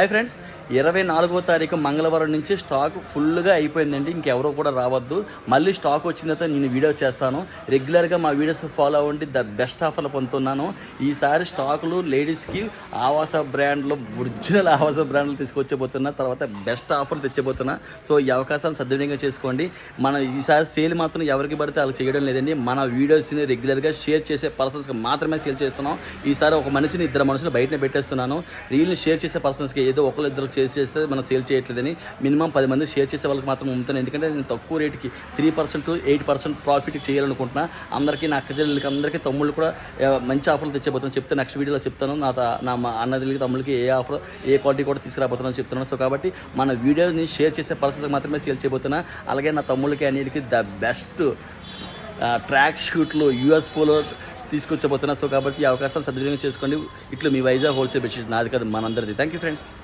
Hi friends, 24వ తారీఖు మంగళవారం నుంచి స్టాక్ ఫుల్గా అయిపోయిందండి. ఇంకెవరో కూడా రావద్దు. మళ్ళీ స్టాక్ వచ్చిన తర్వాత నేను వీడియో చేస్తాను. రెగ్యులర్గా మా వీడియోస్ ఫాలో అవ్వండి. ద బెస్ట్ ఆఫర్లు పొందుతున్నాను. ఈసారి స్టాకులు లేడీస్కి ఆవాస బ్రాండ్లో ఒరిజినల్ ఆవాస బ్రాండ్లు తీసుకొచ్చబోతున్నా. తర్వాత బెస్ట్ ఆఫర్లు తెచ్చబోతున్నా. సో ఈ అవకాశాలను సద్వినియోగం చేసుకోండి. మన ఈసారి సేల్ మాత్రం ఎవరికి పడితే అలా చేయడం లేదండి. మన వీడియోస్ని రెగ్యులర్గా షేర్ చేసే పర్సన్స్కి మాత్రమే సేల్ చేస్తున్నాం. ఈసారి ఒక మనిషిని, ఇద్దరు మనుషులు బయటనే పెట్టేస్తున్నాను. రీల్ని షేర్ చేసే పర్సన్స్కి ఏదో ఒకళ్ళు ఇద్దరు షేర్ చేస్తే మనం సేల్ చేయట్లేదని మినిమం 10 మంది షేర్ చేసే వాళ్ళకి మాత్రం అమ్ముతాను. ఎందుకంటే నేను తక్కువ రేటుకి 3% to 8% ప్రాఫిట్ చేయాలనుకుంటున్నా. అందరికీ నా అక్కచెల్లెళ్ళకి అందరికీ తమ్ముళ్ళు కూడా మంచి ఆఫర్లు తెచ్చబోతున్నాను. చెప్తే నెక్స్ట్ వీడియోలో చెప్తాను. నా అన్నదికి తమ్ముళ్ళకి ఏ ఆఫర్ ఏ క్వాలిటీ కూడా తీసుకురాబోతున్నాను చెప్తున్నాను. సో కాబట్టి మన వీడియోని షేర్ చేసే పర్సన్స్కి మాత్రమే సేల్ చేయబోతున్నా. అలాగే నా తమ్ముళ్ళకి అన్నిటికీ ద బెస్ట్ ట్రాక్ షూట్లు యూఎస్ పోలో తీసుకొచ్చబోతున్నా. సో కాబట్టి ఈ అవకాశాలు సద్వినియోగం చేసుకోండి. ఇట్లా మీ వైజాగ్ హోల్సేల్ బెడ్షీట్ నాది కాదు, మనందరిది. Thank you friends.